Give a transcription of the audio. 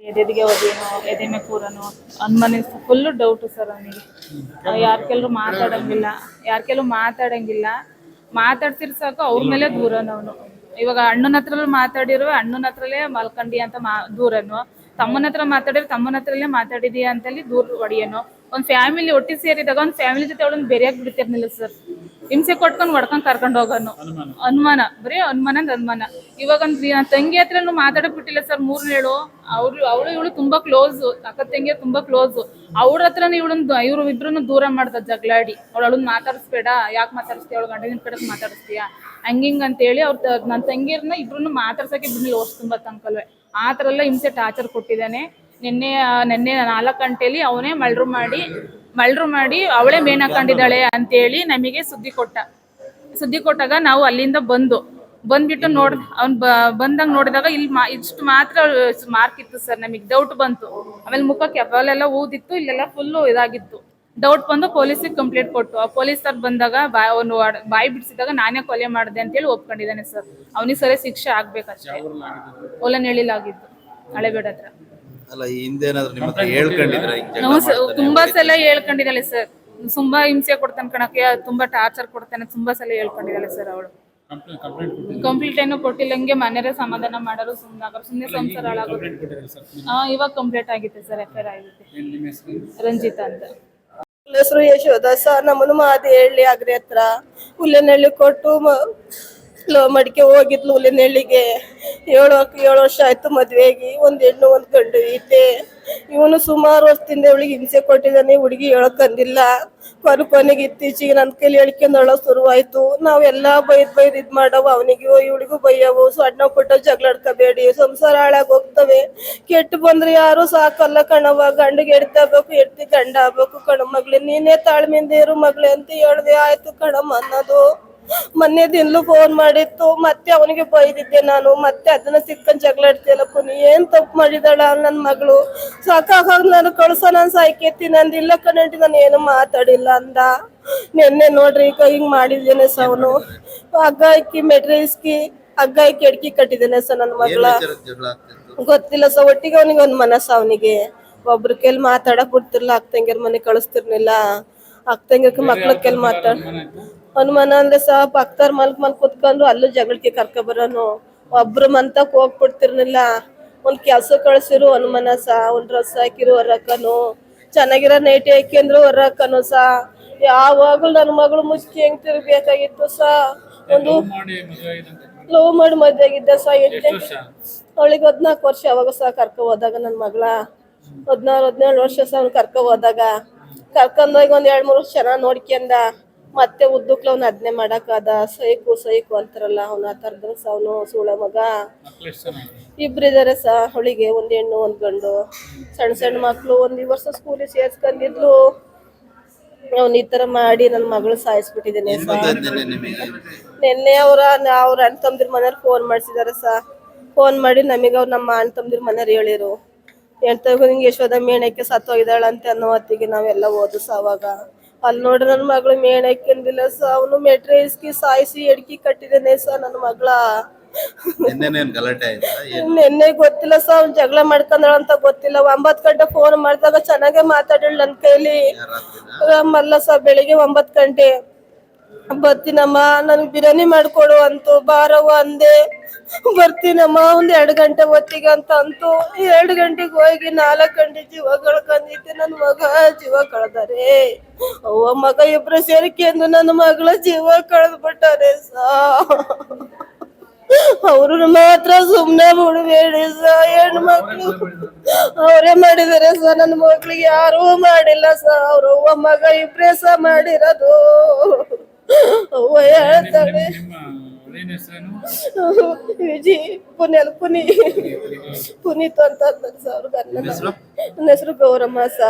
ಎದೆದಿಗೆ ಹೋದೇನೋ ಎದೆ ಮೇಲೆ ಕೂರನೋ ಅನ್ಮನೆ full doubt sir ಅವನಿಗೆ. ಯಾರ ಕೆಲವು ಮಾತಾಡಂಗಿಲ್ಲ ಮಾತಾಡ್ತಿರ್ ಸಾಕು ಅವ್ರ ಮೇಲೆ ದೂರನು ಅವನು. ಇವಾಗ ಅಣ್ಣನ ಹತ್ರ ಮಾತಾಡಿರುವ ಅಣ್ಣನ ಹತ್ರಲೇ ಮಲ್ಕಂಡಿ ಅಂತ ದೂರನು, ತಮ್ಮನ ಹತ್ರ ಮಾತಾಡಿದ್ರೆ ತಮ್ಮನ ಹತ್ರಲ್ಲೇ ಮಾತಾಡಿದೀಯ ಅಂತಲ್ಲಿ ದೂರ ಹೊಡಿಯೋನು. ಒಂದ್ ಫ್ಯಾಮಿಲಿ ಒಟ್ಟಿ ಸೇರಿದಾಗ ಒಂದ್ ಫ್ಯಾಮಿಲಿ ಜೊತೆ ಅವಳನ್ನ ಬೇರೆಯಾಗಿ ಬಿಡ್ತಿರ್ನಿಲ್ಲ ಸರ್. ಹಿಂಸೆ ಕೊಟ್ಕೊಂಡು ಹೊಡ್ಕೊಂಡ್ ಕರ್ಕೊಂಡು ಹೋಗೋನು. ಅನುಮಾನ ಬರೀ ಅನುಮಾನ. ಇವಾಗ ನನ್ನ ತಂಗಿ ಹತ್ರನು ಮಾತಾಡಕ್ ಬಿಟ್ಟಿಲ್ಲ ಸರ್. 3 ಅವಳು ಇವಳು ತುಂಬಾ ಕ್ಲೋಸ್, ಅಕ್ಕ ತಂಗಿ ತುಂಬಾ ಕ್ಲೋಸ್. ಅವ್ರ ಹತ್ರನೇ ಇವ್ರು ಇಬ್ರು ದೂರ ಮಾಡ್ದ ಜಗಳಾಡಿ. ಅವಳನ್ನ ಮಾತಾಡಿಸ್ಬೇಡ, ಯಾಕೆ ಮಾತಾಡಿಸ್ತೀಯ, ಅವಳು ಗಂಡನ ಕಡೆ ಮಾತಾಡಿಸ್ತೀಯ ಹಂಗಿಂಗ್ ಅಂತ ಹೇಳಿ ನನ್ನ ತಂಗಿಯರ್ನ ಇಬ್ರು ಮಾತಾಡ್ಸಕ್ಕೆ ಬಿಡ್ಲಿಲ್ಲ. ವರ್ಷ ತುಂಬಾ ತನಕಲ್ವೇ ಆ ಥರ ಎಲ್ಲ ಹಿಂಸೆ ಟಾರ್ಚರ್ ಕೊಟ್ಟಿದ್ದಾನೆ. ನಿನ್ನೆ 4 ಗಂಟೆಲಿ ಅವನೇ ಮಳ್ರು ಮಾಡಿ ಅವಳೇ ಮೇನ್ ಹಾಕೊಂಡಿದ್ದಾಳೆ ಅಂತೇಳಿ ನಮಗೆ ಸುದ್ದಿ ಕೊಟ್ಟಾಗ ನಾವು ಅಲ್ಲಿಂದ ಬಂದ್ಬಿಟ್ಟು ಅವ್ನು ಬಂದಾಗ ನೋಡಿದಾಗ ಇಲ್ಲಿ ಇಷ್ಟು ಮಾತ್ರ ಮಾರ್ಕ್ ಇತ್ತು ಸರ್. ನಮಗೆ ಡೌಟ್ ಬಂತು. ಆಮೇಲೆ ಮುಖಕ್ಕೆ ಅಲ್ಲೆಲ್ಲ ಊದಿತ್ತು, ಇಲ್ಲೆಲ್ಲ ಫುಲ್ಲು ಇದಾಗಿತ್ತು. ಡೌಟ್ ಬಂದು ಪೊಲೀಸಿಗೆ ಕಂಪ್ಲೇಂಟ್ ಕೊಟ್ಟು ಆ ಪೊಲೀಸರು ಬಂದಾಗ ಅವನು ಬಾಯಿ ಬಿಡಿಸಿದಾಗ ನಾನೇ ಕೊಲೆ ಮಾಡಿದೆ ಅಂತೇಳಿ ಒಪ್ಕೊಂಡಿದ್ದಾನೆ ಸರ್. ಅವನಿಗೆ ಸರಿ ಶಿಕ್ಷೆ ಆಗ್ಬೇಕಷ್ಟೇ. ಒಲನಹಳ್ಳಿಲಾಗಿದ್ದು, ಹಳೆಬೇಡ ಹತ್ರ. ತುಂಬಾ ಸಲ ಹೇಳ್ಕೊಂಡಿದ್ದಾಳೆ ಸರ್. ತುಂಬಾ ಹಿಂಸೆ ಕೊಡ್ತಾನೆ ಕಣಕ್ಕೆ, ತುಂಬಾ ಟಾರ್ಚರ್ ಕೊಡ್ತಾನೆ, ತುಂಬಾ ಸಲ ಹೇಳ್ಕೊಂಡಿದ್ದಾಳೆ ಸರ್. ಅವಳು ಕಂಪ್ಲೀಟ್ ಏನು ಕೊಟ್ಟಿಲ್ಲ. ಹಂಗೆ ಮನೆಯವರೇ ಸಮಾಧಾನ ಮಾಡೋರು, ಸುಮ್ಮನೆ ಸಂಸಾರ ಹಾಳಾಗೋದು. ಇವಾಗ ಕಂಪ್ಲೀಟ್ ಆಗಿತ್ತು ಸರ್, FIR ಆಗಿತ್ತು. ರಂಜಿತಾ ಅಂತ ಹೆಸರು ಯಶೋಧ ಸರ್. ನಮ್ಮನ್ನು ಮಾದಿ ಹೇಳಿ ಅಗ್ರಿ ಹತ್ರ ಹುಲ್ಲಿನಹಳ್ಳಿ ಕೊಟ್ಟು ಮಡಿಕೆ ಹೋಗಿದ್ಲು. ಹುಲ್ಲಿನಹಳ್ಳಿಗೆ 7 ವರ್ಷ ಆಯ್ತು ಮದ್ವೆಗೆ. 1 ಹೆಣ್ಣು 1 ಗಂಡು ಐತೆ. ಇವನು ಸುಮಾರು ವರ್ಷದಿಂದ ಇವಳಿಗೆ ಹಿಂಸೆ ಕೊಟ್ಟಿದ್ದಾನೆ. ಹುಡುಗಿ ಹೇಳಕ್ಕಂದಿಲ್ಲ. ಕೊನೆಗೆ ಇತ್ತೀಚೆಗೆ ನನ್ನ ಕೈಲಿ ಹೇಳ್ಕೊಂಡಳ ಶುರುವಾಯ್ತು. ನಾವೆಲ್ಲಾ ಬೈದ್ ಇದ್ ಮಾಡವು. ಅವನಿಗೂ ಇವಳಿಗೂ ಬೈಯವು. ಸಣ್ಣ ಪುಟ್ಟ ಜಗಳಾಡ್ಕೋಬೇಡಿ, ಸಂಸಾರ ಹಾಳಾಗಿ ಹೋಗ್ತವೆ. ಕೆಟ್ಟು ಬಂದ್ರೆ ಯಾರು ಸಾಕಲ್ಲ ಕಣವ. ಗಂಡಿಗೆ ಎಡ್ತಬೇಕು, ಎಡ್ತಿ ಗಂಡ ಆಗ್ಬೇಕು ಕಣ ಮಗ್ಳೆ. ನೀನೇ ತಾಳ್ಮೆಯಿಂದ ಇರು ಮಗ್ಳೆ ಅಂತ ಹೇಳ್ದೆ. ಆಯ್ತು ಕಣಮ್ಮ ಅನ್ನೋದು. ಮೊನ್ನೆ ದಿನ್ಲು ಫೋನ್ ಮಾಡಿತ್ತು. ಮತ್ತೆ ಅವನಿಗೆ ಬೈದಿದ್ದೆ ನಾನು. ಮತ್ತೆ ಅದನ್ನ ಸಿಕ್ಕಂಡ್ ಜಗಳಾಡ್ತಿಯಲ್ಲ ಪುನಿ, ಏನ್ ತಪ್ಪು ಮಾಡಿದಾಳ ನನ್ ಮಗಳು. ಸಾಕಾಗ ನಾನು ಕಳ್ಸ, ನಾನು ಸಾಯ್ಕೇತೀನಿ ಅಂದಿಲ್ಲ ಕಣಂಟಿ. ನಾನು ಏನು ಮಾತಾಡಿಲ್ಲ ಅಂದ. ನಿನ್ನೆ ನೋಡ್ರಿ ಈಗ ಹಿಂಗ್ ಮಾಡಿದ್ದೇನೆ ಸ. ಅವನು ಹಗ್ಗ ಹಾಕಿ ಮೆಟ್ರಿಸ್ಕಿ ಹಗ್ಗ ಹಾಕಿ ಎಡ್ಕಿ ಕಟ್ಟಿದ್ದೇನೆ ಸ ನನ್ನ ಮಗಳ. ಗೊತ್ತಿಲ್ಲ ಸ. ಒಟ್ಟಿಗೆ ಅವನಿಗೆ ಒಂದ್ ಮನಸ್ಸ. ಅವನಿಗೆ ಒಬ್ರ ಕೈಲಿ ಮಾತಾಡಕ್ ಬಿಡ್ತಿರ್ಲಿಲ್ಲ. ಅಕ್ಕಂಗಿರ್ ಮನೆ ಕಳಿಸ್ತಿರ್ಲಿಲ್ಲ. ಅಕ್ಕಂಗಿರ್ಕ ಮಕ್ಳ ಕೈಲಿ ಅನುಮಾನ ಅಂದ್ರೆ ಸಹ ಪಕ್ತಾರ್ ಮಲ್ಕ್ ಕುತ್ಕೊಂಡು ಅಲ್ಲೂ ಜಗಳಕ್ಕೆ ಕರ್ಕೊಬರೋನು. ಒಬ್ರು ಮಂತಕ್ ಹೋಗ್ಬಿಡ್ತಿರ್ಲಿಲ್ಲ. ಒಂದ್ ಕೆಲ್ಸ ಕಳ್ಸಿರು ಅನುಮಾನ ಸಹ. ಒಂದ್ ಡ್ರೆಸ್ ಹಾಕಿರು ಹೊರಕನು, ಚೆನ್ನಾಗಿರೋ ನೈಟಿ ಹಾಕಿಂದ್ರು ಹೊರಕನು ಸಹ. ಯಾವಾಗ್ಲೂ ನನ್ನ ಮಗಳು ಮುಚ್ಕಿ ಹೆಂಗ್ ತಿರ್ಬೇಕಾಗಿತ್ತು ಸಹ. ಒಂದು ಲವ್ ಮಾಡಿ ಮದ್ವೆ ಆಗಿದ್ದೆ ಸಹ. ಅವಳಿಗೆ 14 ವರ್ಷ ಅವಾಗ ಸಹ ಕರ್ಕೊ ಹೋದಾಗ ನನ್ನ ಮಗಳ 16-17 ವರ್ಷ ಸಹ ಅವ್ನು ಕರ್ಕೊ ಹೋದಾಗ ಕರ್ಕೊಂಡೋಗಿ 1-2-3 ವರ್ಷ ಚೆನ್ನಾಗ್ ನೋಡ್ಕೊಂಡ. ಮತ್ತೆ ಉದ್ದಕ್ಲ ಅವ್ನು ಅದನ್ನೇ ಮಾಡಕ್ಕಾದ. ಸೈಕು ಅಂತಾರಲ್ಲ, ಅವ್ನ ಆ ಥರದ್ರ ಸ. ಅವನು ಸೂಳ ಮಗ. ಇಬ್ರಿದಾರೆ ಸ. ಅವಳಿಗೆ 1 ಹೆಣ್ಣು 1 ಗಂಡು. ಸಣ್ಣ ಮಕ್ಳು. 1 ವರ್ಷ ಸ್ಕೂಲಿಗೆ ಸೇರ್ಸ್ಕೊಂಡಿದ್ಲು. ಅವ್ನು ಈ ತರ ಮಾಡಿ ನನ್ನ ಮಗಳು ಸಾಯಿಸ್ಬಿಟ್ಟಿದ್ದೇನೆ ಸ. ನಿನ್ನೆ ಅವ್ರ ಅಣ್ಣ ತಮ್ಮದಿರ ಮನೆಯವ್ರು ಫೋನ್ ಮಾಡ್ಸಿದಾರೆ ಸ. ಫೋನ್ ಮಾಡಿ ನಮಗೆ ನಮ್ಮ ಅಣ್ಣ ತಮ್ಮದಿರ ಮನೆಯವ್ರು ಹೇಳಿರು. ನಿಂಗೆ ಯಶೋಧ ಮೇಣಕ್ಕೆ ಸತ್ತೋಗಿದ್ದಾಳಂತೆ ಅನ್ನೋ ಹೊತ್ತಿಗೆ ನಾವೆಲ್ಲ ಹೋದು ಸ. ಅವಾಗ ಅಲ್ಲಿ ನೋಡ್ರಿ ನನ್ನ ಮಗಳು ಮೇಣಕ್ಕಿಂದಿಲ್ಲ ಸ. ಅವನು ಮೆಟ್ರಿಸ್ಕಿ ಸಾಯಿಸಿ ಎಡ್ಕಿ ಕಟ್ಟಿದ್ದೇನೆ ಸ ನನ್ನ ಮಗಳ. ನಿನ್ನೆ ಗೊತ್ತಿಲ್ಲ ಸ. ಅವ್ನು ಜಗಳ ಮಾಡ್ಕೊಂಡಳ ಅಂತ ಗೊತ್ತಿಲ್ಲ. 9 ಗಂಟೆ ಫೋನ್ ಮಾಡಿದಾಗ ಚೆನ್ನಾಗೆ ಮಾತಾಡಲ್ ನನ್ನ ಕೈಲಿ. ಮಲ್ಲ ಸ. ಬೆಳಿಗ್ಗೆ 9 ಗಂಟೆ ಬರ್ತೀನಮ್ಮ, ನನ್ಗೆ ಬಿರಿಯಾನಿ ಮಾಡ್ಕೊಡು ಅಂತು. ಬಾರವ್ವ ಅಂದೆ. ಬರ್ತೀನಮ್ಮ 1 2 ಗಂಟೆ ಹೊತ್ತಿಗೆ ಅಂತ ಅಂತು. 2 ಗಂಟೆಗೆ ಹೋಗಿ 4 ಗಂಟೆ ಜೀವ ಕಳ್ಕೊಂಡಿದ್ದೆ. ನನ್ನ ಮಗ ಜೀವ ಕಳ್ದಾರೆ. ಅವ್ವ ಮಗ ಇಬ್ರು ಸೇರಿಕೆಂದು ನನ್ನ ಮಗಳ ಜೀವ ಕಳೆದ್ಬಿಟ್ಟಾರೆ ಸ. ಅವ್ರನ್ನ ಮಾತ್ರ ಸುಮ್ನೆ ಬಿಡಬೇಡಿ ಸ. ಹೆಣ್ಣು ಮಕ್ಳು ಅವರೇ ಮಾಡಿದಾರೆ ಸ. ನನ್ನ ಮಕ್ಳಿಗೆ ಯಾರೂ ಮಾಡಿಲ್ಲ ಸ. ಅವ್ರು ಅವ್ವ ಮಗ ಇಬ್ರೇ ಸ ಮಾಡಿರೋದು. ಅವ್ವ ಹೇಳ್ತಾಳೆ ವಿಜಿ ಪುನೀತ್ ಅಂತ ಅಂತಾರೆ ಸ. ಅವ್ರ ನನ್ನ ಹೆಸರು ಗೌರಮ್ಮ ಸ.